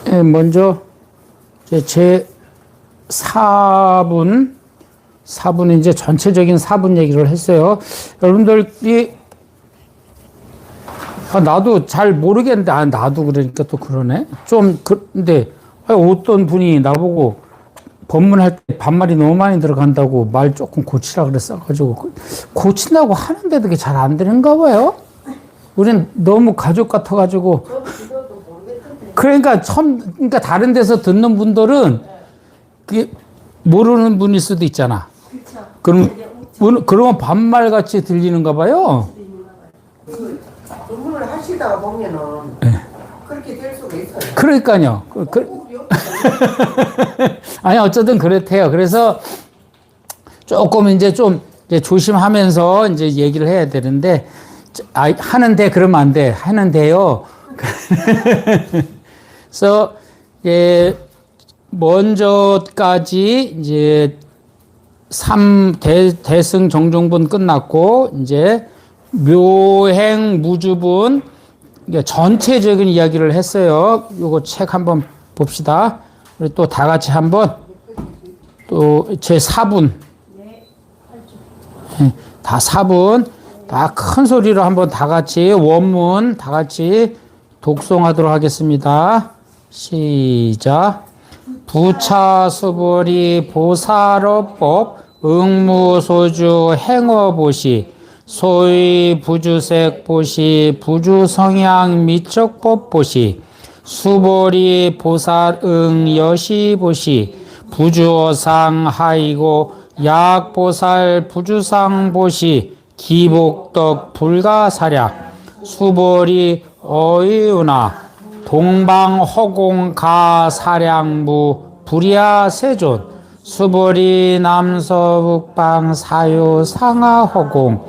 네, 먼저 제 4분 이제 전체적인 4분 얘기를 했어요. 여러분들이 나도 잘 모르겠는데 나도 그러니까 또 그러네. 근데 어떤 분이 나보고 법문할 때 반말이 너무 많이 들어간다고 말 조금 고치라 그랬어가지고 고친다고 하는데도 그게 잘 안 되는가 봐요. 우린 너무 가족 같아가지고. 그러니까 그러니까 다른 데서 듣는 분들은 그게 모르는 분일 수도 있잖아. 그러면 반말 같이 들리는가 봐요. 법문을 하시다가 보면은 네. 그렇게 될 수가 있어요. 그러니까요. 아니 어쨌든 그렇대요. 그래서 조금 이제 좀 조심하면서 이제 얘기를 해야 되는데 하는데 그러면 안 돼. 하는데요. 그래서 먼저까지 이제 대승 정종분 끝났고 이제 묘행 무주분 전체적인 이야기를 했어요. 요거 책 한번 봅시다. 우리 또 다 같이 한번 또 제 4분 다 4분 다 큰 소리로 한번 다 같이 원문 다 같이 독송하도록 하겠습니다. 시작. 부차수보리 보살어법 응무소주 행어보시 소위 부주색 보시 부주성향 미적법 보시 수보리 보살응 여시 보시 부주어상 하이고 약보살 부주상 보시 기복덕 불가사략 수보리 어이우나 동방허공 가사량무 불야세존 수보리 남서북방 사유 상하허공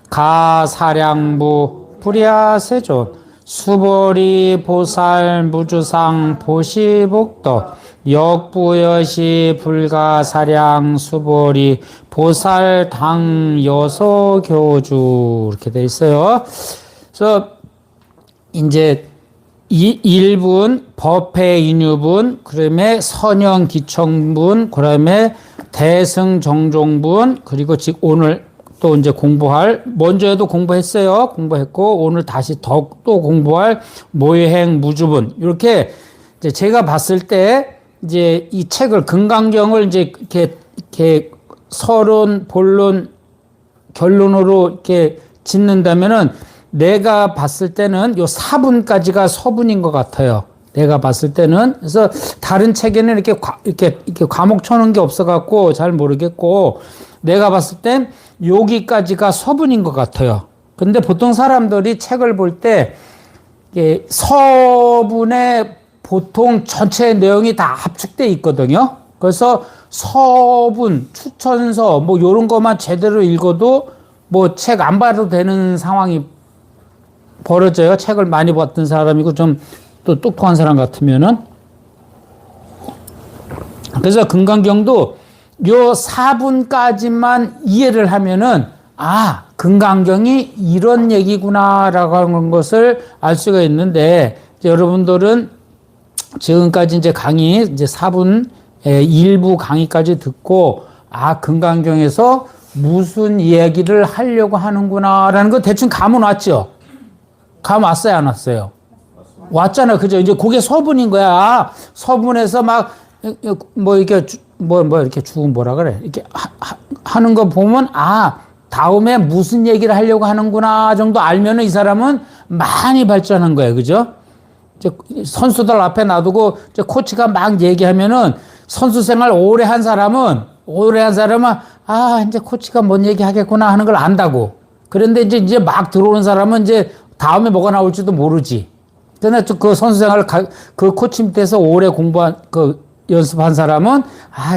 가사량무 불야세존 수보리 보살 무주상 보시복덕 역부여시 불가사량 수보리 보살 당여소교주 이렇게 돼 있어요. 그래서 이제 1분 법회 인유분, 그다음에 선영 기청분, 그다음에 대승 정종분, 그리고 지금 오늘 또 이제 먼저에도 공부했어요. 공부했고 오늘 다시 또 공부할 모행 무주분. 이렇게 이제 제가 봤을 때 이제 이 책을 금강경을 이제 이렇게 서론, 본론, 결론으로 이렇게 짓는다면은 내가 봤을 때는 요 4분까지가 서분인 것 같아요. 내가 봤을 때는. 그래서 다른 책에는 이렇게 과목 쳐놓은 게 없어갖고 잘 모르겠고, 내가 봤을 땐 여기까지가 서분인 것 같아요. 근데 보통 사람들이 책을 볼 때, 서분에 보통 전체 내용이 다 압축돼 있거든요. 그래서 서분, 추천서, 뭐 요런 것만 제대로 읽어도 뭐 책 안 봐도 되는 상황이 벌어져요. 책을 많이 봤던 사람이고 좀 또 똑똑한 사람 같으면은. 그래서 금강경도 요 4분까지만 이해를 하면은 금강경이 이런 얘기구나라고 하는 것을 알 수가 있는데, 여러분들은 지금까지 이제 강의 이제 4분 일부 강의까지 듣고 금강경에서 무슨 이야기를 하려고 하는구나라는 거 대충 감은 왔죠. 감 왔어요, 안 왔어요? 왔잖아, 그죠? 이제 그게 서분인 거야. 서분에서 이렇게 뭐라 그래? 이렇게 하는 거 보면, 다음에 무슨 얘기를 하려고 하는구나 정도 알면은 이 사람은 많이 발전한 거예요, 그죠? 선수들 앞에 놔두고 코치가 막 얘기하면은 선수 생활 오래 한 사람은 이제 코치가 뭔 얘기 하겠구나 하는 걸 안다고. 그런데 이제 막 들어오는 사람은 이제 다음에 뭐가 나올지도 모르지. 근데 그 선수 생활 그 코치 밑에서 오래 연습한 사람은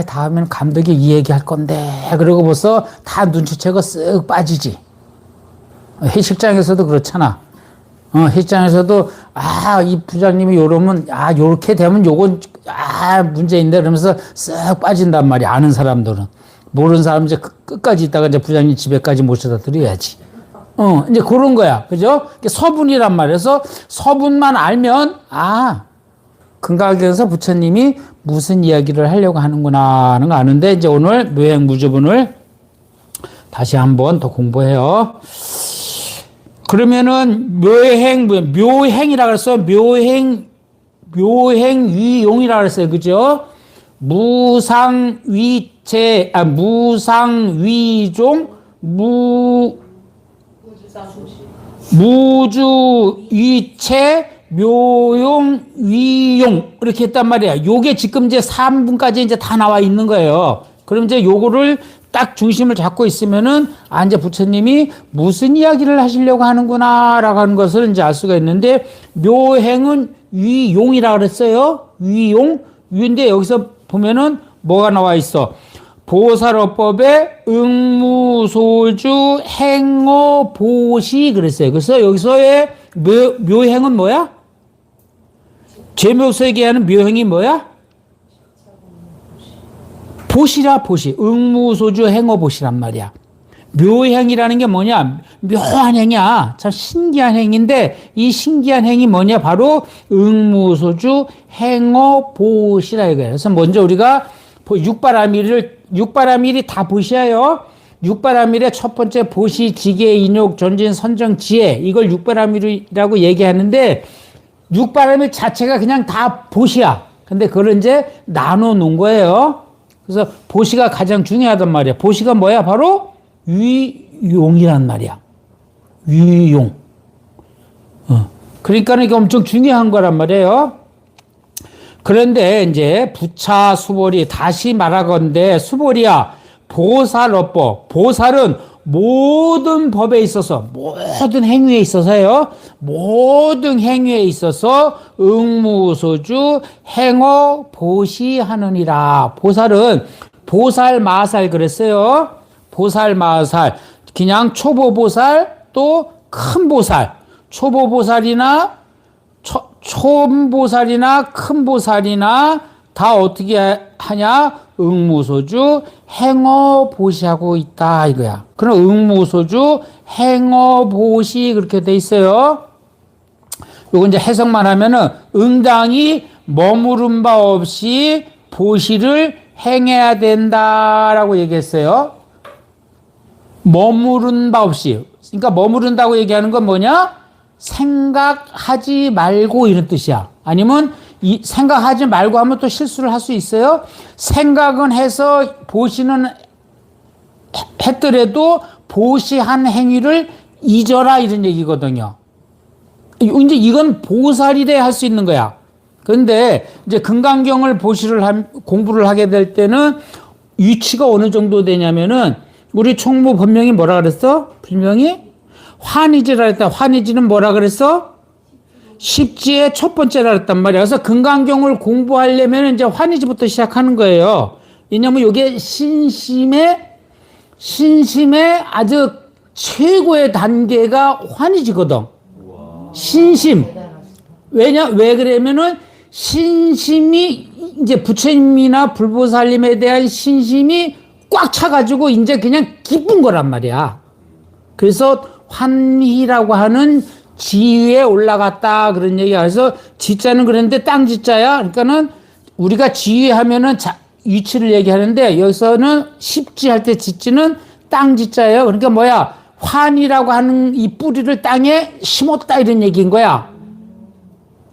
다음에는 감독이 이 얘기 할 건데. 그러고 벌써 다 눈치채고 쓱 빠지지. 회식장에서도 그렇잖아. 회장에서도 이 부장님이 요러면 요렇게 되면 요건 문제인데 그러면서 쓱 빠진단 말이야. 아는 사람들은. 모르는 사람 이제 끝까지 있다가 이제 부장님 집에까지 모셔다 드려야지. 이제 그런 거야. 그죠? 서분이란 말이어서 서분만 알면, 근각에서 부처님이 무슨 이야기를 하려고 하는구나 하는 거 아는데, 이제 오늘 묘행 무주분을 다시 한번 더 공부해요. 그러면은 묘행이라 그랬어. 묘행위용이라 그랬어요. 그죠? 무상위종, 무주위체, 묘용위용 이렇게 했단 말이야. 요게 지금 이제 3분까지 이제 다 나와 있는 거예요. 그럼 이제 요거를 딱 중심을 잡고 있으면은 이제 부처님이 무슨 이야기를 하시려고 하는구나라고 하는 것을 이제 알 수가 있는데, 묘행은 위용이라 그랬어요. 위인데 여기서 보면은 뭐가 나와 있어? 보살어법의 응무소주 행어보시 그랬어요. 그래서 여기서의 묘행은 뭐야? 제묘서 얘기하는 묘행이 뭐야? 보시라, 보시. 응무소주 행어보시란 말이야. 묘행이라는 게 뭐냐? 묘한 행이야. 참 신기한 행인데, 이 신기한 행이 뭐냐? 바로 응무소주 행어보시라 이거예요. 그래서 먼저 우리가 육바라밀이 다 보시야요. 육바라밀의 첫 번째 보시, 지계, 인욕, 전진, 선정, 지혜. 이걸 육바라밀이라고 얘기하는데, 육바라밀 자체가 그냥 다 보시야. 근데 그걸 이제 나눠 놓은 거예요. 그래서 보시가 가장 중요하단 말이야. 보시가 뭐야? 바로 위용이란 말이야. 위용. 그러니까 이게 엄청 중요한 거란 말이에요. 그런데 이제 부차 수보리 다시 말하건대 수보리야 보살어법. 보살은 모든 법에 있어서, 모든 행위에 있어서요. 모든 행위에 있어서 응무소주 행어 보시하느니라. 보살은 보살마살 그랬어요. 보살마살. 그냥 초보보살 또 큰보살. 초보보살이나 초보살이나 큰보살이나 다 어떻게 하냐? 응무소주 행어보시하고 있다 이거야. 그럼 응무소주 행어보시 그렇게 돼 있어요. 요거 이제 해석만 하면은 응당이 머무른 바 없이 보시를 행해야 된다라고 얘기했어요. 머무른 바 없이. 그러니까 머무른다고 얘기하는 건 뭐냐? 생각하지 말고 이런 뜻이야. 아니면 생각하지 말고 하면 또 실수를 할 수 있어요. 생각은 해서 보시는 했더라도 보시한 행위를 잊어라 이런 얘기거든요. 이제 이건 보살이래 할 수 있는 거야. 그런데 이제 금강경을 공부를 하게 될 때는 위치가 어느 정도 되냐면은 우리 총무 법명이 뭐라 그랬어? 분명히 환희지라 했다. 환희지는 뭐라 그랬어? 십지의 첫 번째라 그랬단 말이야. 그래서 금강경을 공부하려면 이제 환희지부터 시작하는 거예요. 왜냐면 이게 신심의 아주 최고의 단계가 환희지거든. 신심. 왜 그러면은 신심이 이제 부처님이나 불보살님에 대한 신심이 꽉 차가지고 이제 그냥 기쁜 거란 말이야. 그래서 환희라고 하는 지위에 올라갔다 그런 얘기야. 그래서 지자는 그랬는데 땅 지자야. 그러니까는 우리가 지위하면은 위치를 얘기하는데 여기서는 십지 할 때 지지는 땅 지자예요. 그러니까 뭐야? 환이라고 하는 이 뿌리를 땅에 심었다 이런 얘기인 거야.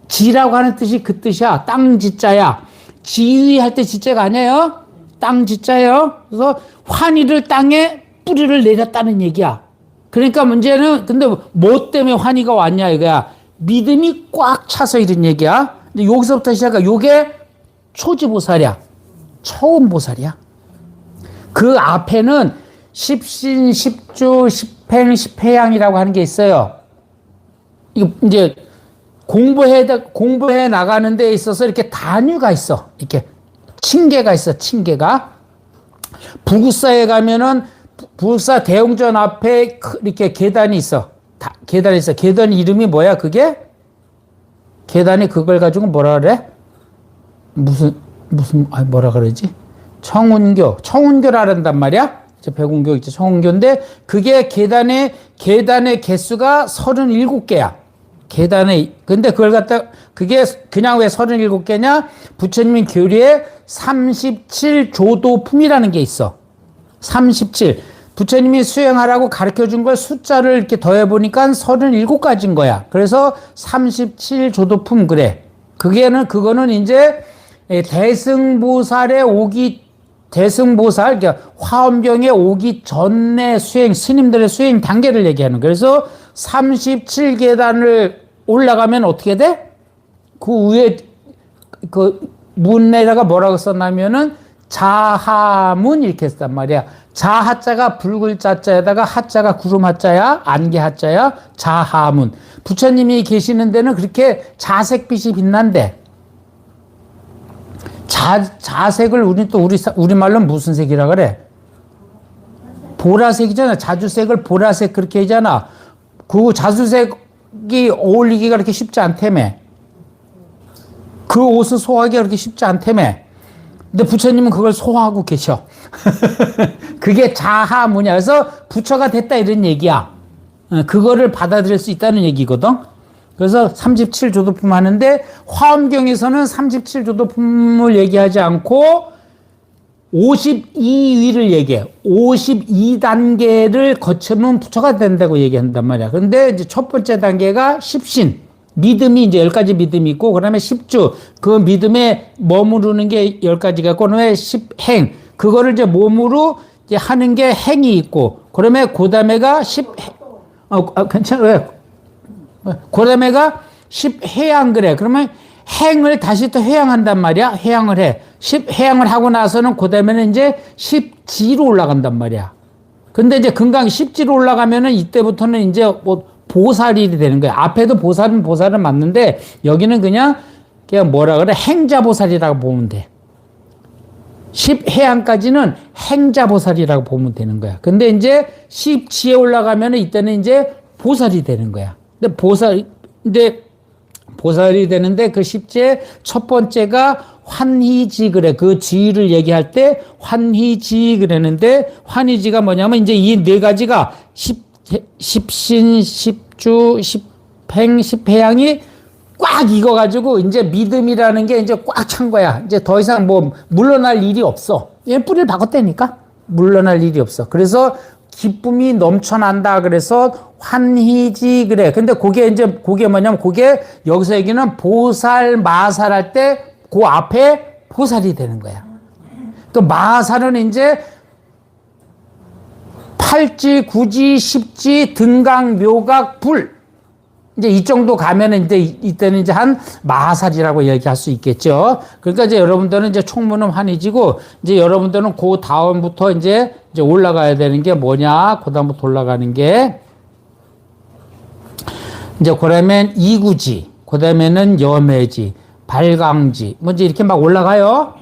지라고 하는 뜻이 그 뜻이야. 땅 지자야. 지위 할 때 지자가 아니에요. 땅 지자예요. 그래서 환희를 땅에 뿌리를 내렸다는 얘기야. 그러니까 문제는 근데 뭐 때문에 환희가 왔냐 이거야. 믿음이 꽉 차서 이런 얘기야. 근데 여기서부터 시작해. 요게 초지보살이야. 처음 보살이야. 그 앞에는 십신, 십주, 십행, 십회양이라고 하는 게 있어요. 이거 이제 공부해 나가는 데 있어서 이렇게 단위가 있어. 이렇게 층계가 있어. 층계가. 부구사에 가면은 부구사 대웅전 앞에 이렇게 계단이 있어. 계단이 있어. 계단 이름이 뭐야? 그게? 계단이 그걸 가지고 뭐라 그래? 뭐라 그러지? 청운교라 한단 말이야? 백운교 있죠. 청운교인데 그게 계단의 개수가 37개야. 계단에 근데 그걸 갖다 그게 그냥 왜 37개냐? 부처님이 교리에 37조도품이라는 게 있어. 37. 부처님이 수행하라고 가르쳐 준 걸 숫자를 이렇게 더해 보니까 37가지인 거야. 그래서 37조도품 그래. 그거는 이제 대승보살, 그러니까 화엄경에 오기 전에 스님들의 수행 단계를 얘기하는 거예요. 그래서 37계단을 올라가면 어떻게 돼? 그 위에 그 문에다가 뭐라고 썼냐면은 자하문 이렇게 썼단 말이야. 자하자가 불글자자에다가 하자가 구름 하자야, 안개 하자야, 자하문. 부처님이 계시는 데는 그렇게 자색빛이 빛난대. 자색을 우리말로 무슨 색이라 그래? 보라색이잖아. 자주색을 보라색 그렇게 하잖아. 그 자주색이 어울리기가 그렇게 쉽지 않다며. 그 옷을 소화하기가 그렇게 쉽지 않다며. 근데 부처님은 그걸 소화하고 계셔. 그게 자하무냐. 그래서 부처가 됐다 이런 얘기야. 그거를 받아들일 수 있다는 얘기거든. 그래서 37조도품 하는데 화엄경에서는 37조도품을 얘기하지 않고 52위를 얘기해. 52단계를 거치면 부처가 된다고 얘기한단 말이야. 그런데 이제 첫 번째 단계가 십신. 믿음이 이제 10가지 믿음이 있고, 그 다음에 10주. 그 믿음에 머무르는 게 10가지가 있고, 그 다음에 10행. 그거를 이제 몸으로 이제 하는 게 행이 있고, 그러면 그 다음에가 괜찮아. 왜? 그 다음에가 10회양 그래. 그러면 행을 다시 또 회양한단 말이야. 회양을 해. 10회양을 하고 나서는 그 다음에는 이제 10지로 올라간단 말이야. 근데 이제 금강 10지로 올라가면은 이때부터는 이제 뭐 보살이 되는 거야. 앞에도 보살은 맞는데 여기는 그냥 뭐라 그래? 행자보살이라고 보면 돼. 10회양까지는 행자보살이라고 보면 되는 거야. 근데 이제 10지에 올라가면은 이때는 이제 보살이 되는 거야. 근데 보살이 되는데 그 10지에 첫 번째가 환희지 그래. 그 지를 얘기할 때 환희지 그랬는데 환희지가 뭐냐면 이제 이 네 가지가 십신, 십주, 십행, 십회양이 꽉 익어가지고 이제 믿음이라는 게 이제 꽉 찬 거야. 이제 더 이상 뭐 물러날 일이 없어. 얘 뿌리를 바꿨다니까. 물러날 일이 없어. 그래서 기쁨이 넘쳐난다. 그래서 환희지 그래. 근데 그게 뭐냐면 그게 여기서 얘기는 보살, 마살 할 때 그 앞에 보살이 되는 거야. 또 마살은 이제 팔지, 구지, 십지, 등강, 묘각, 불. 이제 이 정도 가면은 이제 이때는 이제 한 마살이라고 얘기할 수 있겠죠. 그러니까 이제 여러분들은 이제 총무는 환희지고 이제 여러분들은 그 다음부터 이제 올라가야 되는 게 뭐냐? 그 다음부터 올라가는 게 이제 그러면 이구지, 그 다음에는 여매지, 발광지, 뭐 이제 이렇게 막 올라가요.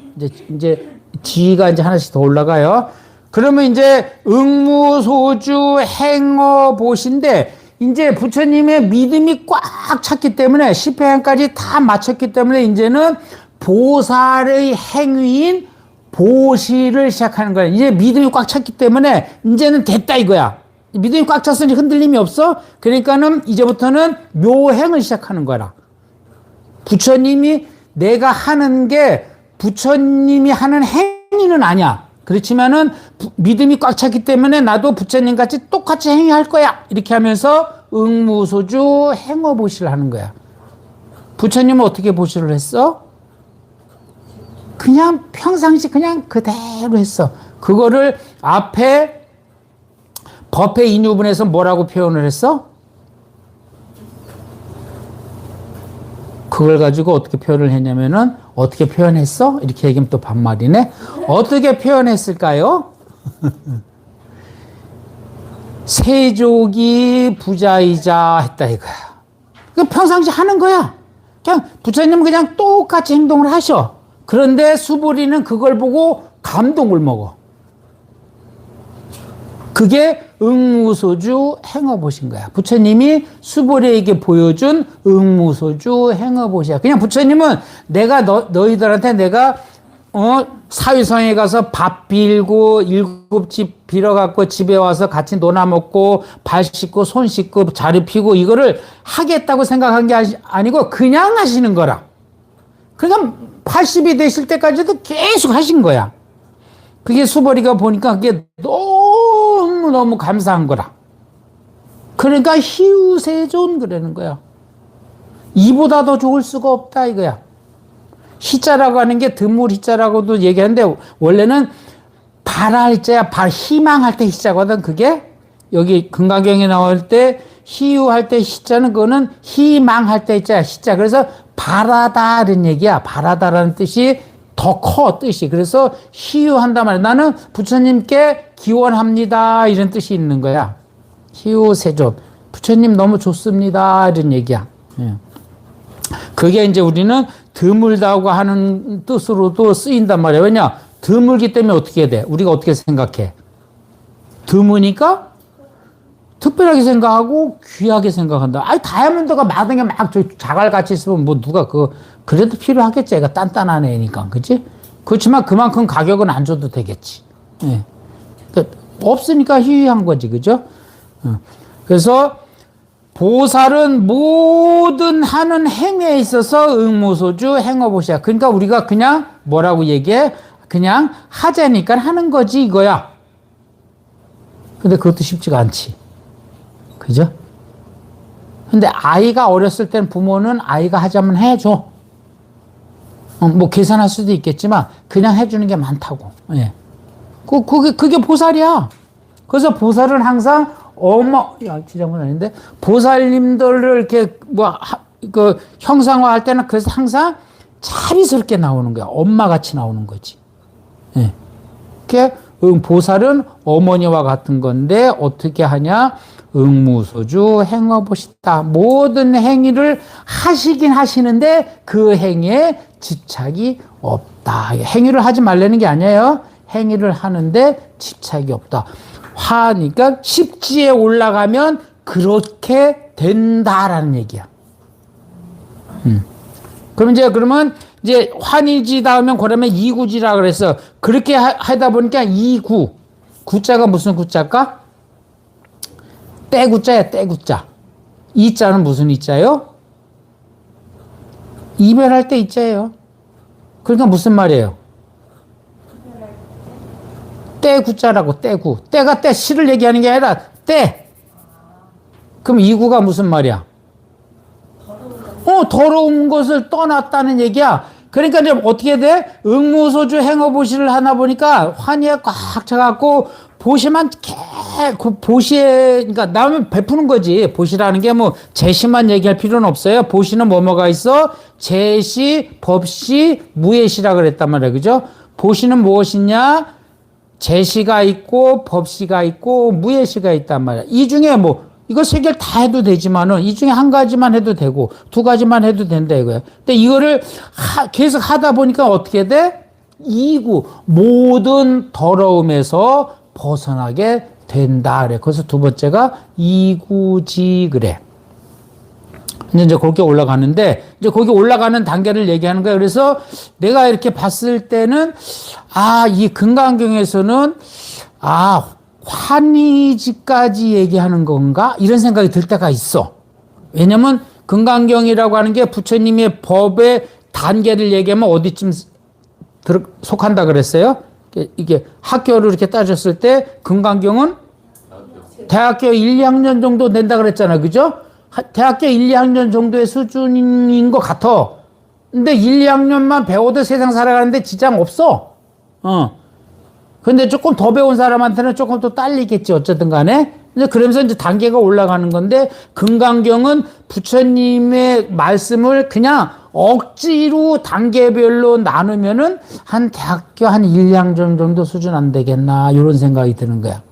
이제 지가 이제 하나씩 더 올라가요. 그러면 이제 응무소주 행어보신데 이제 부처님의 믿음이 꽉 찼기 때문에 10회양까지 다 마쳤기 때문에 이제는 보살의 행위인 보시를 시작하는 거야. 이제 믿음이 꽉 찼기 때문에 이제는 됐다 이거야. 믿음이 꽉 찼으니 흔들림이 없어. 그러니까는 이제부터는 묘행을 시작하는 거라. 부처님이 내가 하는 게 부처님이 하는 행위는 아니야. 그렇지만은 믿음이 꽉 찼기 때문에 나도 부처님 같이 똑같이 행위할 거야. 이렇게 하면서 응무소주 행어보시를 하는 거야. 부처님은 어떻게 보시를 했어? 그냥 평상시 그냥 그대로 했어. 그거를 앞에 법회 인유분에서 뭐라고 표현을 했어? 그걸 가지고 어떻게 표현을 했냐면은 어떻게 표현했어? 이렇게 얘기하면 또 반말이네. 어떻게 표현했을까요? 세족이 부자이자 했다 이거야. 그 평상시 하는 거야. 그냥 부처님은 그냥 똑같이 행동을 하셔. 그런데 수보리는 그걸 보고 감동을 먹어. 그게 응무소주 행어보신 거야. 부처님이 수보리에게 보여준 응무소주 행어보시야. 그냥 부처님은 내가 너희들한테 내가 사위성에 가서 밥 빌고 7집 빌어갖고 집에 와서 같이 놀아 먹고 발 씻고 손 씻고 자리 피고 이거를 하겠다고 생각한 게 아니고 그냥 하시는 거라. 그러니까 80이 되실 때까지도 계속 하신 거야. 그게 수벌이가 보니까 그게 너무너무 감사한 거라. 그러니까 희우세존 그러는 거야. 이보다 더 좋을 수가 없다 이거야. 희자라고 하는 게 드물 희자라고도 얘기하는데 원래는 바랄 희자야. 희망할 때 희자거든. 그게 여기 금강경에 나올 때 희우할 때 희자는 그거는 희망할 때 희자야. 희자. 그래서 바라다는 얘기야. 바라다라는 뜻이 더 커 뜻이. 그래서 희우한단 말이야. 나는 부처님께 기원합니다 이런 뜻이 있는 거야. 희우세존. 부처님 너무 좋습니다 이런 얘기야. 그게 이제 우리는 드물다고 하는 뜻으로도 쓰인단 말이야. 왜냐? 드물기 때문에 어떻게 해야 돼? 우리가 어떻게 생각해? 드무니까 특별하게 생각하고 귀하게 생각한다. 아니, 다이아몬드가 마당에 막 자갈같이 있으면 뭐 누가 그래도 필요하겠지. 애가 단단한 애니까. 그치? 그렇지만 그만큼 가격은 안 줘도 되겠지. 예. 그러니까 없으니까 희귀한 거지. 그죠? 그래서 보살은 모든 하는 행위에 있어서 응무소주 행어보시야. 그러니까 우리가 그냥 뭐라고 얘기해? 그냥 하자니까 하는 거지 이거야. 근데 그것도 쉽지가 않지. 그죠? 근데 아이가 어렸을 땐 부모는 아이가 하자면 해줘. 뭐 계산할 수도 있겠지만 그냥 해주는 게 많다고. 예. 그게 보살이야. 그래서 보살은 항상 야, 지장은 아닌데, 보살님들을 이렇게, 형상화할 때는 그래서 항상 자비스럽게 나오는 거야. 엄마 같이 나오는 거지. 예. 그게, 보살은 어머니와 같은 건데, 어떻게 하냐? 응무소주 행어보시다. 모든 행위를 하시긴 하시는데, 그 행위에 집착이 없다. 행위를 하지 말라는 게 아니에요. 행위를 하는데 집착이 없다. 그러니까 십지에 올라가면 그렇게 된다라는 얘기야. 그러면 이제 환희지 다음에 그러면 이구지라 그래서 그렇게 하다 보니까 이구. 구자가 무슨 구자일까? 떼구자야, 떼구자. 이자는 무슨 이자요? 이별할 때 이자예요. 그러니까 무슨 말이에요? 떼구자라고, 떼구. 떼가 씨를 얘기하는 게 아니라 떼. 그럼 이구가 무슨 말이야? 더러운 것을 떠났다는 얘기야. 그러니까 이제 어떻게 돼? 응무소주 행어보시를 하나 보니까 환희에 꽉 차갖고 보시만 보시에, 그러니까 남은 베푸는 거지. 보시라는 게 뭐 제시만 얘기할 필요는 없어요. 보시는 뭐가 있어? 제시, 법시, 무예시라 그랬단 말이야. 그죠? 보시는 무엇이냐? 제시가 있고 법시가 있고 무예시가 있단 말이야. 이 중에 이거 세 개를 다 해도 되지만은 이 중에 한 가지만 해도 되고 두 가지만 해도 된다 이거야. 근데 이거를 계속 하다 보니까 어떻게 돼? 이구 모든 더러움에서 벗어나게 된다 그래. 그래서 두 번째가 이구지 그래. 근데 이제 거기 올라가는데, 이제 거기 올라가는 단계를 얘기하는 거야. 그래서 내가 이렇게 봤을 때는, 이 금강경에서는, 환희지까지 얘기하는 건가? 이런 생각이 들 때가 있어. 왜냐면, 금강경이라고 하는 게 부처님의 법의 단계를 얘기하면 어디쯤 속한다 그랬어요? 이게 학교를 이렇게 따졌을 때, 금강경은 대학교 1, 2학년 정도 된다 그랬잖아. 그죠? 대학교 1, 2학년 정도의 수준인 것 같아. 근데 1, 2학년만 배워도 세상 살아가는데 지장 없어. 근데 조금 더 배운 사람한테는 조금 또 딸리겠지. 어쨌든 간에. 그러면서 이제 단계가 올라가는 건데, 금강경은 부처님의 말씀을 그냥 억지로 단계별로 나누면은 한 대학교 한 1, 2학년 정도 수준 안 되겠나. 이런 생각이 드는 거야.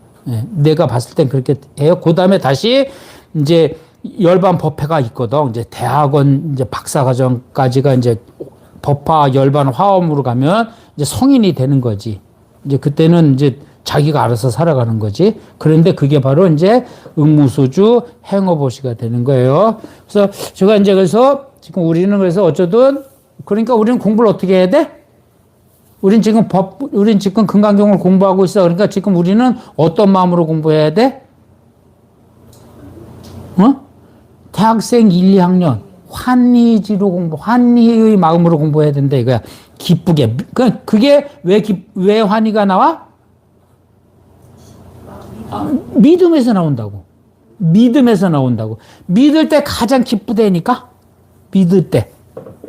내가 봤을 땐 그렇게 해요. 그 다음에 다시 이제 열반 법회가 있거든. 이제 대학원 이제 박사과정까지가 이제 법화 열반 화엄으로 가면 이제 성인이 되는 거지. 이제 그때는 이제 자기가 알아서 살아가는 거지. 그런데 그게 바로 이제 응무소주 행어보시가 되는 거예요. 그래서 제가 이제 그래서 지금 우리는 그래서 어쩌든 그러니까 우리는 공부를 어떻게 해야 돼? 우린 지금 금강경을 공부하고 있어. 그러니까 지금 우리는 어떤 마음으로 공부해야 돼? 대학생 1, 2학년. 환희의 마음으로 공부해야 된다, 이거야. 기쁘게. 그게 왜 환희가 나와? 믿음에서 나온다고. 믿음에서 나온다고. 믿을 때 가장 기쁘다니까? 믿을 때.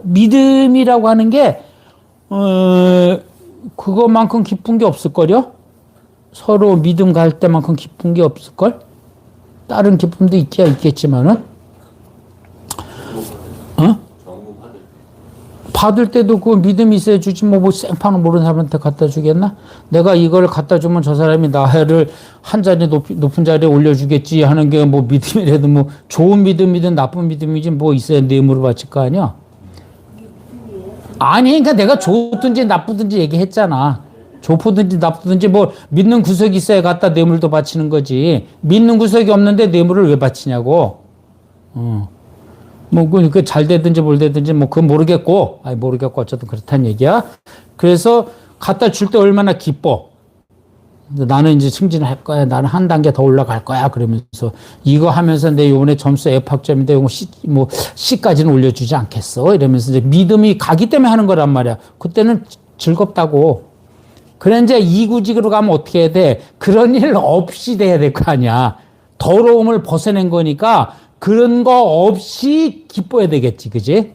믿음이라고 하는 게, 그것만큼 기쁜 게 없을걸요? 서로 믿음 갈 때만큼 기쁜 게 없을걸? 다른 기쁨도 있겠지만은. 받을 때도 그 믿음이 있어야 주지, 뭐 생판을 모르는 사람한테 갖다 주겠나? 내가 이걸 갖다 주면 저 사람이 나를 한 자리 높은 자리에 올려주겠지 하는 게 뭐 믿음이라도 뭐 좋은 믿음이든 나쁜 믿음이지 뭐 있어야 뇌물을 바칠 거 아니야? 아니, 그러니까 내가 좋든지 나쁘든지 얘기했잖아. 좋든지 나쁘든지 뭐 믿는 구석이 있어야 갖다 뇌물도 바치는 거지. 믿는 구석이 없는데 뇌물을 왜 바치냐고. 뭐, 잘 되든지 뭘 되든지 뭐, 그건 모르겠고, 모르겠고, 어쨌든 그렇다는 얘기야. 그래서 갖다 줄 때 얼마나 기뻐. 나는 이제 승진을 할 거야. 나는 한 단계 더 올라갈 거야. 그러면서 이거 하면서 내 요번에 점수 F학점인데 이거 C까지는 올려주지 않겠어. 이러면서 이제 믿음이 가기 때문에 하는 거란 말이야. 그때는 즐겁다고. 그래, 이제 이구직으로 가면 어떻게 해야 돼? 그런 일 없이 돼야 될 거 아니야. 더러움을 벗어낸 거니까 그런 거 없이 기뻐야 되겠지, 그지?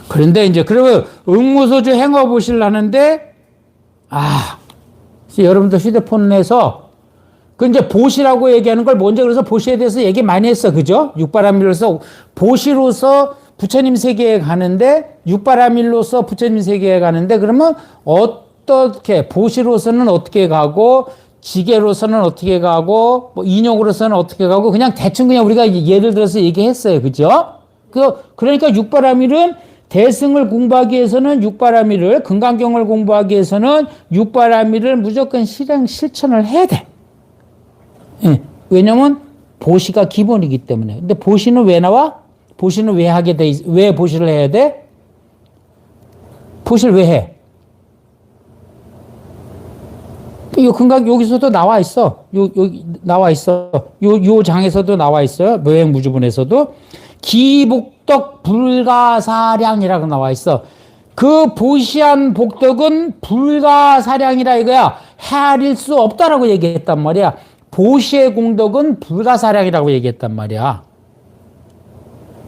그런데 이제, 그러면 응모소주 행어 보시려는데, 여러분들 휴대폰에서, 이제 보시라고 얘기하는 걸 먼저 그래서 보시에 대해서 얘기 많이 했어, 그죠? 육바라밀로서, 보시로서 부처님 세계에 가는데, 육바라밀로서 부처님 세계에 가는데, 그러면 어떻게, 보시로서는 어떻게 가고, 지게로서는 어떻게 가고, 뭐 인용으로서는 어떻게 가고, 그냥 대충 그냥 우리가 예를 들어서 얘기했어요. 그죠? 그러니까 육바라밀은 대승을 공부하기 위해서는 육바라밀을, 금강경을 공부하기 위해서는 육바라밀을 무조건 실천을 해야 돼. 예. 왜냐면 보시가 기본이기 때문에. 근데 보시는 왜 나와? 보시는 왜 보시를 해야 돼? 보시를 왜 해? 여기서도 나와 있어. 여기 나와 있어. 요 장에서도 나와 있어요. 묘행무주분에서도. 기복덕 불가사량이라고 나와 있어. 그 보시한 복덕은 불가사량이라 이거야. 헤아릴 수 없다라고 얘기했단 말이야. 보시의 공덕은 불가사량이라고 얘기했단 말이야.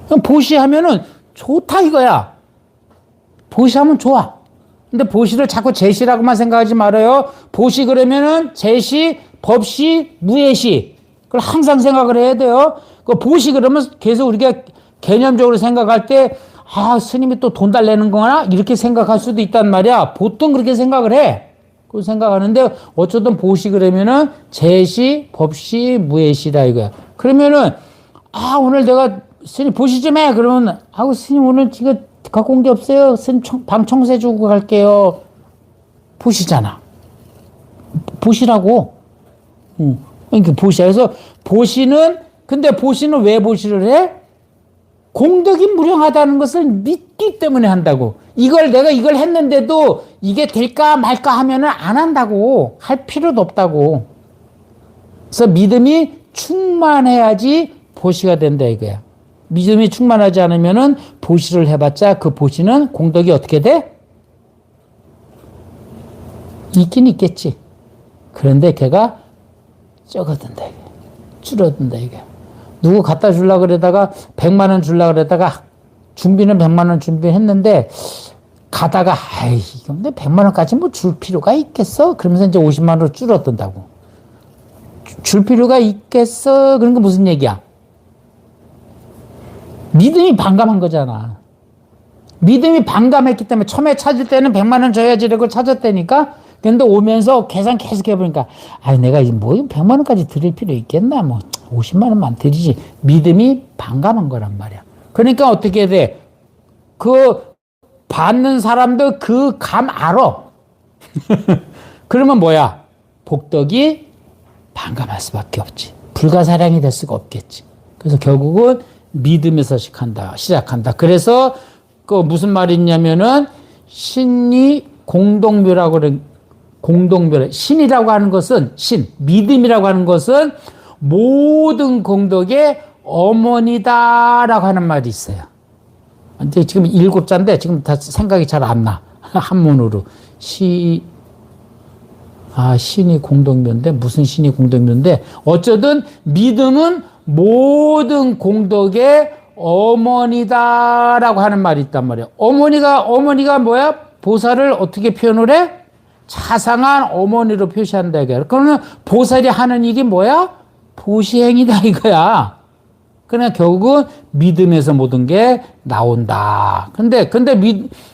그럼 보시하면은 좋다 이거야. 보시하면 좋아. 근데 보시를 자꾸 제시라고만 생각하지 말아요. 보시 그러면은 제시, 법시, 무예시. 그걸 항상 생각을 해야 돼요. 그 보시 그러면 계속 우리가 개념적으로 생각할 때, 스님이 또 돈 달래는 거나? 이렇게 생각할 수도 있단 말이야. 보통 그렇게 생각을 해. 그걸 생각하는데, 어쩌든 보시 그러면은 제시, 법시, 무예시다 이거야. 그러면은, 오늘 내가 스님 보시 좀 해. 그러면, 스님 오늘 이거 갖고 온 게 없어요. 스님 방 청소해주고 갈게요. 보시잖아. 보시라고. 그러니까 보시야. 그래서 근데 보시는 왜 보시를 해? 공덕이 무량하다는 것을 믿기 때문에 한다고. 내가 이걸 했는데도 이게 될까 말까 하면은 안 한다고. 할 필요도 없다고. 그래서 믿음이 충만해야지 보시가 된다 이거야. 믿음이 충만하지 않으면은 보시를 해봤자 그 보시는 공덕이 어떻게 돼? 있긴 있겠지. 그런데 걔가 적어든다 이게. 줄어든다 이게. 누구 갖다 주려고 그러다가 100만 원 주려고 그러다가 준비는 100만 원 준비했는데 가다가 근데 100만 원까지 뭐 줄 필요가 있겠어? 그러면서 이제 50만 원으로 줄어든다고. 줄 필요가 있겠어? 그런 거 무슨 얘기야? 믿음이 반감한 거잖아. 믿음이 반감했기 때문에 처음에 찾을 때는 100만 원 줘야지 이러고 찾았다니까. 근데 오면서 계산 계속 해보니까 내가 뭐 100만 원까지 드릴 필요 있겠나? 뭐 50만 원만 드리지. 믿음이 반감한 거란 말이야. 그러니까 어떻게 해야 돼? 그 받는 사람도 그 감 알아. 그러면 뭐야? 복덕이 반감할 수밖에 없지. 불가사량이 될 수가 없겠지. 그래서 결국은 믿음에서 시작한다. 그래서 그 무슨 말이 있냐면은 신이 공동묘라고 그래. 공동묘래. 신이라고 하는 것은 믿음이라고 하는 것은 모든 공덕의 어머니다라고 하는 말이 있어요. 근데 지금 7자인데 지금 다 생각이 잘 안 나. 한문으로. 신이 공동묘인데 무슨 신이 공동묘인데 어쩌든 믿음은 모든 공덕의 어머니다라고 하는 말이 있단 말이야. 어머니가 뭐야? 보살을 어떻게 표현을 해? 자상한 어머니로 표시한다 이거야. 그러면 보살이 하는 일이 뭐야? 보시행이다 이거야. 그러나 결국은 믿음에서 모든 게 나온다. 근데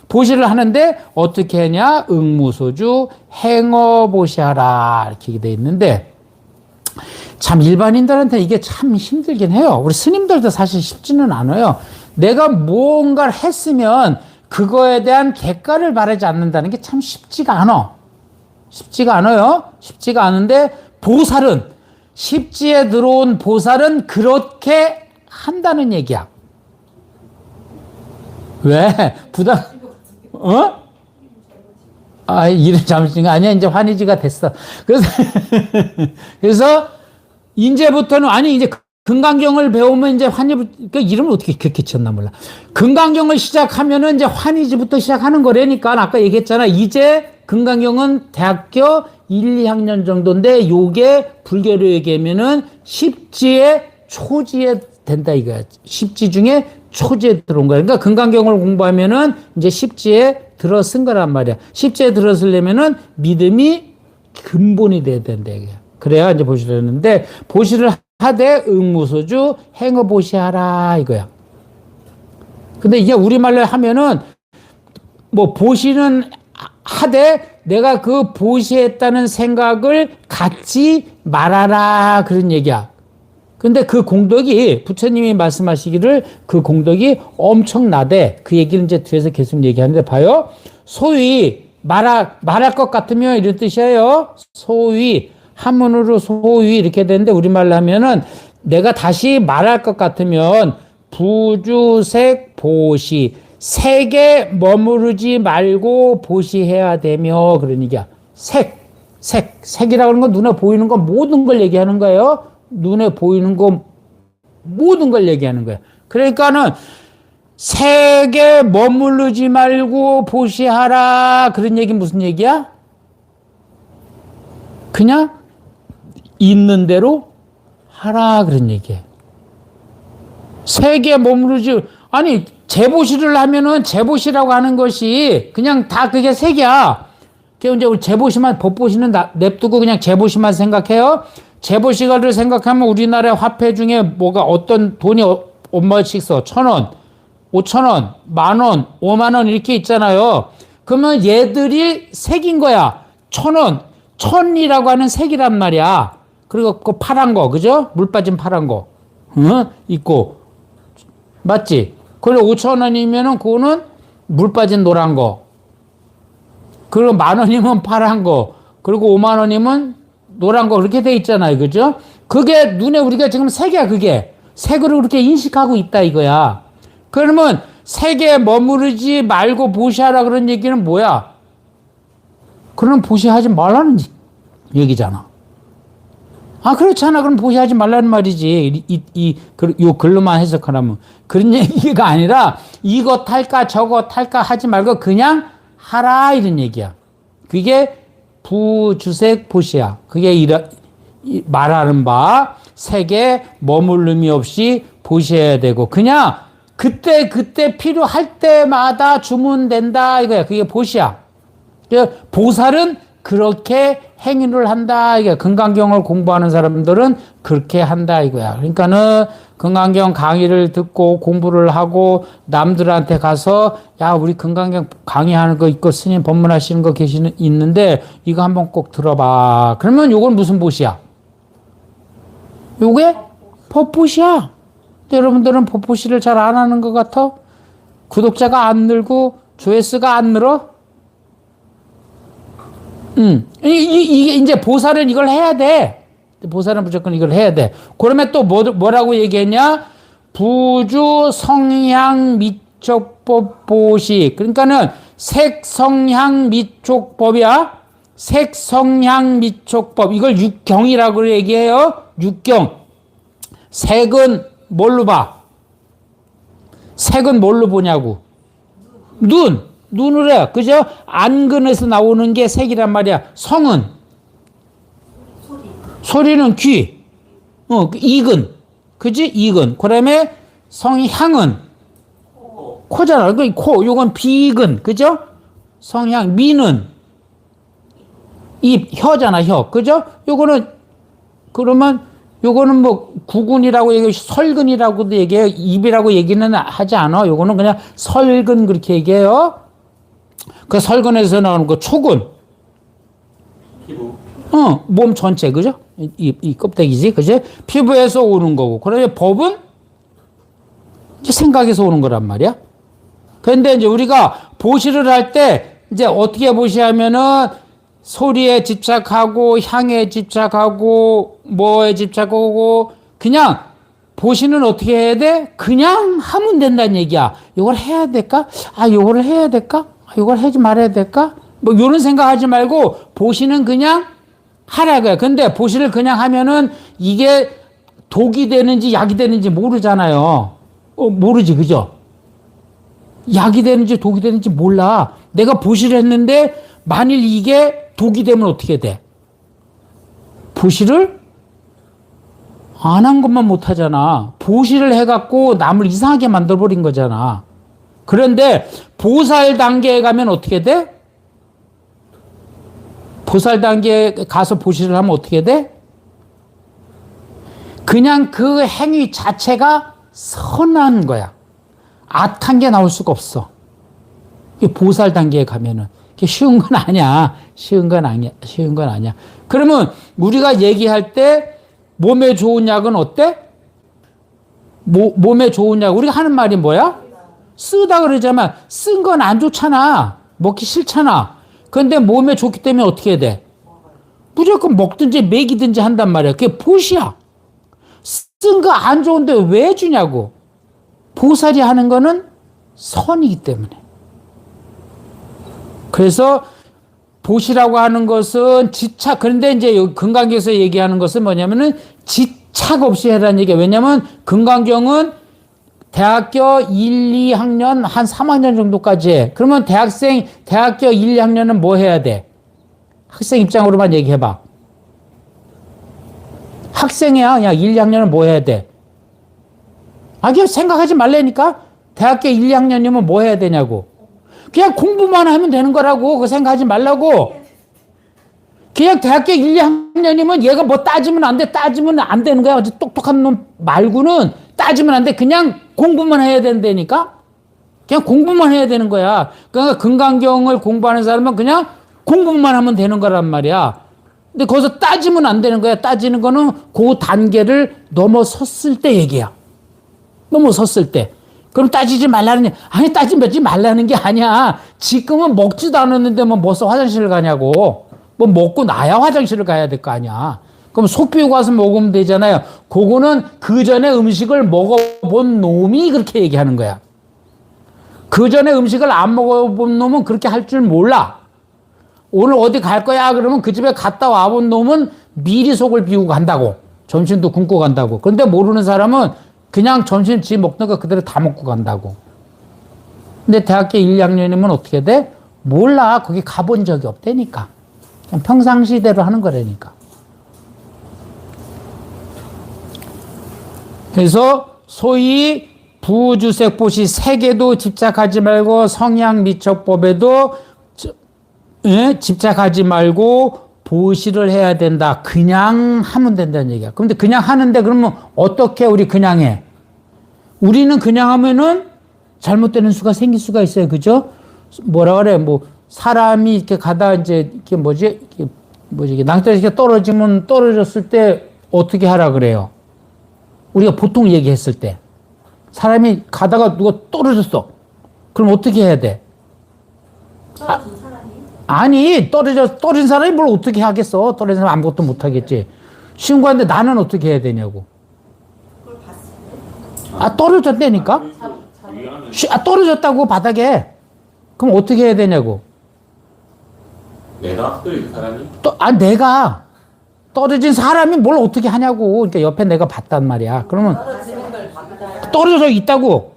보시를 하는데 어떻게 하냐? 응무소주 행어보시하라 이렇게 돼 있는데 참 일반인들한테 이게 참 힘들긴 해요. 우리 스님들도 사실 쉽지는 않아요. 내가 무언가를 했으면 그거에 대한 대가를 바라지 않는다는 게 참 쉽지가 않아. 쉽지가 않아요. 쉽지가 않은데 보살은 십지에 들어온 보살은 그렇게 한다는 얘기야. 왜? 이름 잘못 쓴 거 아니야. 이제 환희지가 됐어. 그래서 이제부터는 이제 금강경을 배우면 이제 그러니까 이름을 어떻게 그렇게 지었나 몰라. 금강경을 시작하면은 이제 환희지부터 시작하는 거라니까. 아까 얘기했잖아. 이제 금강경은 대학교 1, 2학년 정도인데 요게 불교로 얘기하면은 십지의 초지에 된다 이거야. 십지 중에 초지에 들어온 거야. 그러니까 금강경을 공부하면은 이제 십지에 들어쓴 거란 말이야. 십지에 들어서려면은 믿음이 근본이 돼야 된다 이거야. 그래야 이제 보시를 했는데 보시를 하되 응무소주 행어보시하라 이거야. 근데 이게 우리말로 하면은 뭐 보시는 하되 내가 그 보시했다는 생각을 갖지 말아라 그런 얘기야. 근데 그 공덕이 부처님이 말씀하시기를 그 공덕이 엄청나대. 그 얘기를 이제 뒤에서 계속 얘기하는데 봐요. 소위 말할 것 같으면 이런 뜻이에요. 소위 한문으로 소위 이렇게 되는데 우리말로 하면은 내가 다시 말할 것 같으면 부주색 보시 색에 머무르지 말고 보시해야 되며 그런 얘기야. 색이라고 하는 건 눈에 보이는 거 모든 걸 얘기하는 거예요. 눈에 보이는 거 모든 걸 얘기하는 거야. 그러니까는 색에 머무르지 말고 보시하라 그런 얘기 무슨 얘기야? 그냥 있는 대로 하라 그런 얘기야. 색에 머무르지 재보시를 하면은 재보시라고 하는 것이 그냥 다 그게 색이야. 그게 이제 우리 재보시만 법보시는 냅두고 그냥 재보시만 생각해요. 재보시가를 생각하면 우리나라 화폐 중에 뭐가 어떤 돈이 얼마씩 써? 1,000원, 5,000원, 10,000원, 50,000원 이렇게 있잖아요. 그러면 얘들이 색인 거야. 1,000원, 1,000이라고 하는 색이란 말이야. 그리고 그 파란 거, 그죠? 물 빠진 파란 거, 있고 맞지? 그리고 5,000원이면은 그거는 물 빠진 노란 거. 그리고 10,000원이면 파란 거. 그리고 50,000원이면 노란 거 그렇게 돼 있잖아요. 그죠? 그게 눈에 우리가 지금 색이야, 그게. 색으로 그렇게 인식하고 있다, 이거야. 그러면 색에 머무르지 말고 보시하라 그런 얘기는 뭐야? 그럼 보시하지 말라는 얘기잖아. 그렇잖아. 그럼 보시하지 말라는 말이지. 요 글로만 해석하라면. 그런 얘기가 아니라 이거 탈까 저거 탈까 하지 말고 그냥 하라 이런 얘기야. 그게 부주색 보시야. 그게 말하는 바 색에 머물름이 없이 보셔야 되고 그냥 그때 필요할 때마다 주면 된다 이거야. 그게 보시야. 보살은 그렇게 행위를 한다 이거야. 금강경을 공부하는 사람들은 그렇게 한다 이거야. 그러니까는 금강경 강의를 듣고 공부를 하고 남들한테 가서 야 우리 금강경 강의하는 거 있고 스님 법문하시는 거 있는데 이거 한번 꼭 들어봐. 그러면 요건 무슨 보시야? 요게 법보시야. 여러분들은 법보시를 잘 안 하는 것 같아? 구독자가 안 늘고 조회수가 안 늘어? 이게 이제 보살은 이걸 해야 돼. 보살은 무조건 이걸 해야 돼. 그러면 또 뭐라고 얘기했냐? 부주 성향 미적법 보시. 그러니까는 색성향 미촉법이야. 색성향 미촉법. 이걸 육경이라고 얘기해요. 육경. 색은 뭘로 봐? 색은 뭘로 보냐고. 눈으로 해. 그죠? 안근에서 나오는 게 색이란 말이야. 성은? 소리는 귀. 이근. 그지? 이근. 그 다음에 성향은? 코잖아. 그 코. 요건 비근. 그죠? 성향. 미는? 입, 혀잖아, 혀. 그죠? 요거는, 그러면, 요거는 뭐, 구근이라고 얘기해, 설근이라고도 얘기해요. 입이라고 얘기는 하지 않아. 요거는 그냥 설근 그렇게 얘기해요. 그 설근에서 나오는 거, 초근. 피부. 몸 전체, 그죠? 이 껍데기지, 그죠? 피부에서 오는 거고. 그러면 법은 이제 생각에서 오는 거란 말이야. 그런데 이제 우리가 보시를 할 때, 이제 어떻게 보시하면은, 소리에 집착하고 향에 집착하고 뭐에 집착하고 그냥 보시는 어떻게 해야 돼? 그냥 하면 된다는 얘기야. 이걸 해야 될까? 이걸 해야 될까? 이걸 하지 말아야 될까? 뭐 이런 생각하지 말고 보시는 그냥 하라고요. 근데 보시를 그냥 하면은 이게 독이 되는지 약이 되는지 모르잖아요. 모르지, 그죠? 약이 되는지 독이 되는지 몰라. 내가 보시를 했는데 만일 이게 독이 되면 어떻게 돼? 보시를 안 한 것만 못 하잖아. 보시를 해갖고 남을 이상하게 만들어버린 거잖아. 그런데 보살 단계에 가면 어떻게 돼? 보살 단계에 가서 보시를 하면 어떻게 돼? 그냥 그 행위 자체가 선한 거야. 악한 게 나올 수가 없어. 보살 단계에 가면은. 쉬운 건 아니야. 쉬운 건 아니야. 그러면 우리가 얘기할 때 몸에 좋은 약은 어때? 몸에 좋은 약. 우리가 하는 말이 뭐야? 쓰다 그러자면 쓴 건 안 좋잖아. 먹기 싫잖아. 그런데 몸에 좋기 때문에 어떻게 돼? 무조건 먹든지 먹이든지 한단 말이야. 그게 보시야. 쓴 거 안 좋은데 왜 주냐고. 보살이 하는 거는 선이기 때문에. 그래서 보시라고 하는 것은 지착, 그런데 이제 금강경에서 얘기하는 것은 뭐냐면은 지착 없이 해라는 얘기야. 왜냐면 금강경은 대학교 1, 2학년 한 3학년 정도까지 해. 그러면 대학교 1, 2학년은 뭐 해야 돼? 학생 입장으로만 얘기해봐. 학생이야. 그냥 1, 2학년은 뭐 해야 돼? 그냥 생각하지 말라니까? 대학교 1, 2학년이면 뭐 해야 되냐고. 그냥 공부만 하면 되는 거라고. 그거 생각하지 말라고. 그냥 대학교 1, 2학년이면 얘가 뭐 따지면 안 돼. 따지면 안 되는 거야. 어제 똑똑한 놈 말고는 따지면 안 돼. 그냥 공부만 해야 된다니까? 그냥 공부만 해야 되는 거야. 그러니까 금강경을 공부하는 사람은 그냥 공부만 하면 되는 거란 말이야. 근데 거기서 따지면 안 되는 거야. 따지는 거는 그 단계를 넘어섰을 때 얘기야. 넘어섰을 때. 그럼 따지지 말라는, 아니, 따지지 말라는 게 아니야. 지금은 먹지도 않았는데 뭐 벌써 화장실을 가냐고. 뭐 먹고 나야 화장실을 가야 될 거 아니야. 그럼 속 비우고 와서 먹으면 되잖아요. 그거는 그 전에 음식을 먹어본 놈이 그렇게 얘기하는 거야. 그 전에 음식을 안 먹어본 놈은 그렇게 할 줄 몰라. 오늘 어디 갈 거야? 그러면 그 집에 갔다 와본 놈은 미리 속을 비우고 간다고. 점심도 굶고 간다고. 그런데 모르는 사람은 그냥 점심 지 먹는 거 그대로 다 먹고 간다고. 근데 대학교 1, 2학년이면 어떻게 돼? 몰라. 거기 가본 적이 없다니까. 그냥 평상시대로 하는 거라니까. 그래서 소위 부주색보시 색에도 집착하지 말고 성향 미척법에도 집착하지 말고 보시를 해야 된다. 그냥 하면 된다는 얘기야. 그런데 그냥 하는데 그러면 어떻게 우리 그냥 해? 우리는 그냥 하면은 잘못되는 수가 생길 수가 있어요. 그죠? 뭐라 그래? 뭐 사람이 이렇게 가다 이제 이게 뭐지? 이게 낭떠러지 이렇게 떨어지면 떨어졌을 때 어떻게 하라 그래요? 우리가 보통 얘기했을 때 사람이 가다가 누가 떨어졌어. 그럼 어떻게 해야 돼? 아니, 떨어진 사람이 뭘 어떻게 하겠어? 떨어진 사람 아무것도 못 하겠지. 신고하는데 나는 어떻게 해야 되냐고. 떨어졌다니까? 떨어졌다고 바닥에. 그럼 어떻게 해야 되냐고. 내가 떨어진 사람이 내가 떨어진 사람이 뭘 어떻게 하냐고. 그러니까 옆에 내가 봤단 말이야. 그러면 떨어지는 걸 봤다. 떨어져 있다고.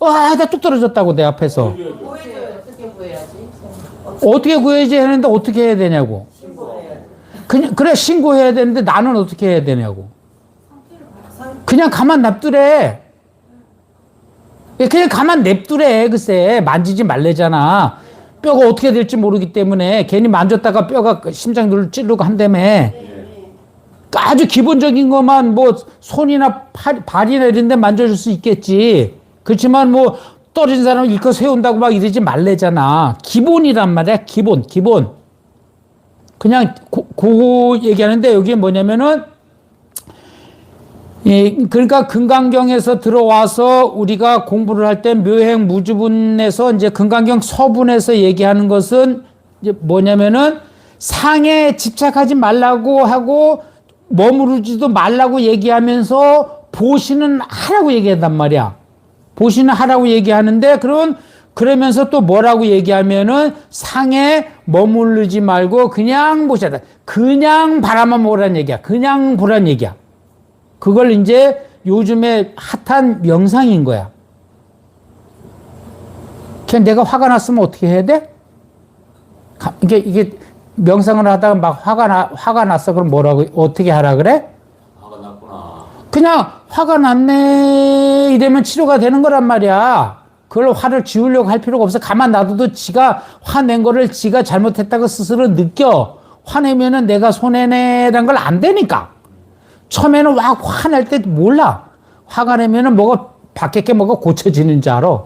나 뚝 떨어졌다고 내 앞에서. 보여줘요. 어떻게 보여야지? 어떻게 구해야지 하는데 어떻게 해야 되냐고. 신고해야 돼. 그래 신고해야 되는데 나는 어떻게 해야 되냐고. 그냥 가만 냅두래. 그냥 가만 냅두래. 글쎄 만지지 말래잖아. 뼈가 어떻게 될지 모르기 때문에 괜히 만졌다가 뼈가 심장들을 찌르고 한다며. 아주 기본적인 것만 뭐 손이나 발이나 이런 데 만져줄 수 있겠지. 그렇지만 뭐 떨어진 사람을 일껏 세운다고 막 이러지 말래잖아. 기본이란 말이야. 기본. 그냥 그거 얘기하는데 여기 뭐냐면은 그러니까 금강경에서 들어와서 우리가 공부를 할 때 묘행 무주분에서 이제 금강경 서분에서 얘기하는 것은 이제 뭐냐면은 상에 집착하지 말라고 하고 머무르지도 말라고 얘기하면서 보시는 하라고 얘기한단 말이야. 보시는 하라고 얘기하는데 그러면서 또 뭐라고 얘기하면은 상에 머무르지 말고 그냥 보셔야 돼. 그냥 바라만 보라는 얘기야. 그냥 보라는 얘기야. 그걸 이제 요즘에 핫한 명상인 거야. 그냥 내가 화가 났으면 어떻게 해야 돼? 이게 명상을 하다가 막 화가 났어. 그럼 뭐라고, 어떻게 하라 그래? 화가 났구나. 그냥 화가 났네. 이러면 치료가 되는 거란 말이야. 그걸 화를 지우려고 할 필요가 없어. 가만 놔둬도 지가 화낸 거를 지가 잘못했다고 스스로 느껴. 화내면은 내가 손해내라는 걸 안 되니까. 처음에는 막 화낼 때 몰라. 화가 나면은 밖에 뭐가 고쳐지는 줄 알아.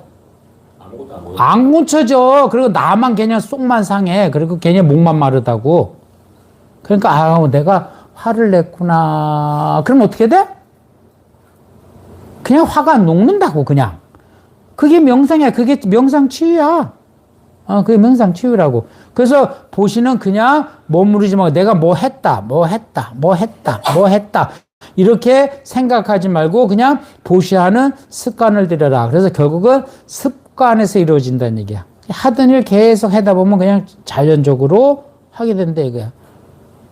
아무것도 안 보여. 안 고쳐져. 그리고 나만 그냥 속만 상해. 그리고 괜히 목만 마르다고. 그러니까, 내가 화를 냈구나. 그럼 어떻게 돼? 그냥 화가 녹는다고, 그냥. 그게 명상이야. 그게 명상 치유야. 그게 명상 치유라고. 그래서 보시는 그냥 머무르지 말고 내가 뭐 했다. 이렇게 생각하지 말고 그냥 보시하는 습관을 들여라. 그래서 결국은 습관에서 이루어진다는 얘기야. 하던 일 계속 하다 보면 그냥 자연적으로 하게 된다 이거야.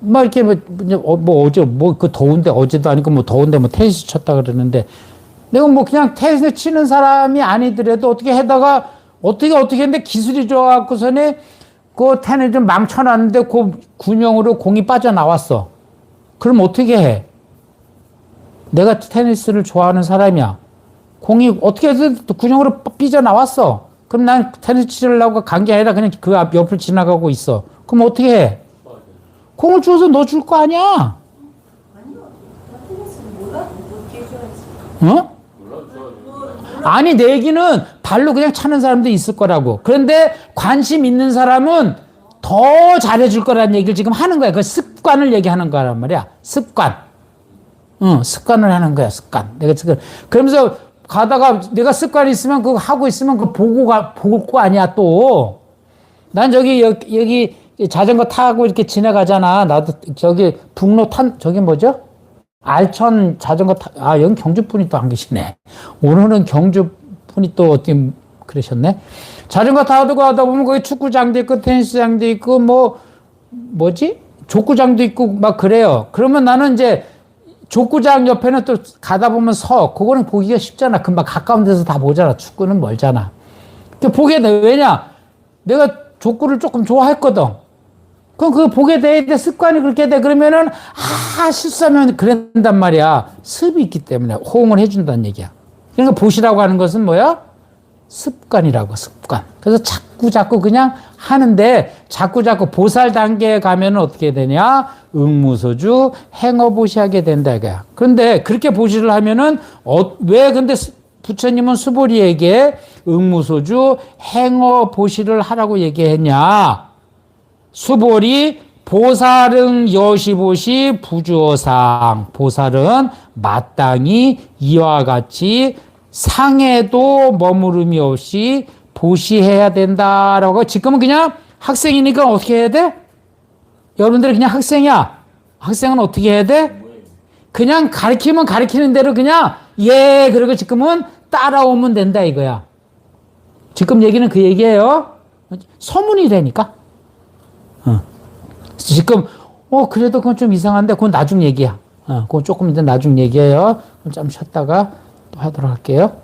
막 이렇게 어제 그 더운데 어제도 아니고 뭐 더운데 뭐 테니스 쳤다 그러는데 내가 뭐 그냥 테니스 치는 사람이 아니더라도 어떻게 하다가 어떻게 했는데 기술이 좋아갖고서는 그 테니스 좀 망쳐놨는데 그 군용으로 공이 빠져나왔어. 그럼 어떻게 해? 내가 테니스를 좋아하는 사람이야. 공이 어떻게 해서 군용으로 삐져나왔어. 그럼 난 테니스 치려고 간 게 아니라 그냥 그 앞 옆을 지나가고 있어. 그럼 어떻게 해? 공을 주워서 너 줄 거 아니야? 아니요. 테니스는 몰라. 어떻게 해줘야지. 어? 아니, 내 얘기는 발로 그냥 차는 사람도 있을 거라고. 그런데 관심 있는 사람은 더 잘해줄 거라는 얘기를 지금 하는 거야. 그 습관을 얘기하는 거란 말이야. 습관. 습관을 하는 거야, 습관. 그러면서 가다가 내가 습관이 있으면 그거 하고 있으면 그거 볼 거 아니야, 또. 난 여기 자전거 타고 이렇게 지나가잖아. 나도 저기 저기 뭐죠? 알천 자전거 여기 경주분이 또 안 계시네. 오늘은 경주분이 또 어떻게 그러셨네. 자전거 타고 가다 보면 거기 축구장도 있고 테니스장도 있고 족구장도 있고 막 그래요. 그러면 나는 이제 족구장 옆에는 또 가다 보면 그거는 보기가 쉽잖아. 금방 가까운 데서 다 보잖아. 축구는 멀잖아. 보게 돼. 왜냐? 내가 족구를 조금 좋아했거든. 그럼 그거 보게 돼. 습관이 그렇게 돼. 그러면은, 실수하면 그런단 말이야. 습이 있기 때문에 호응을 해준다는 얘기야. 그러니까 보시라고 하는 것은 뭐야? 습관이라고, 습관. 그래서 자꾸 그냥 하는데, 자꾸 보살 단계에 가면은 어떻게 되냐? 응무소주, 행어보시하게 된다, 이거야. 그런데 그렇게 보시를 하면은, 왜 근데 부처님은 수보리에게 응무소주, 행어보시를 하라고 얘기했냐? 수보리 보살은 여시보시 부주어상. 보살은 마땅히 이와 같이 상에도 머무름이 없이 보시해야 된다라고. 지금은 그냥 학생이니까 어떻게 해야 돼? 여러분들이 그냥 학생이야. 학생은 어떻게 해야 돼? 그냥 가르치면 가르치는 대로 그냥 그리고 지금은 따라오면 된다 이거야. 지금 얘기는 그 얘기예요. 서문이 되니까. 지금 그래도 그건 좀 이상한데 그건 나중 얘기야. 그건 조금 이제 나중 얘기해요. 좀 쉬었다가 또 하도록 할게요.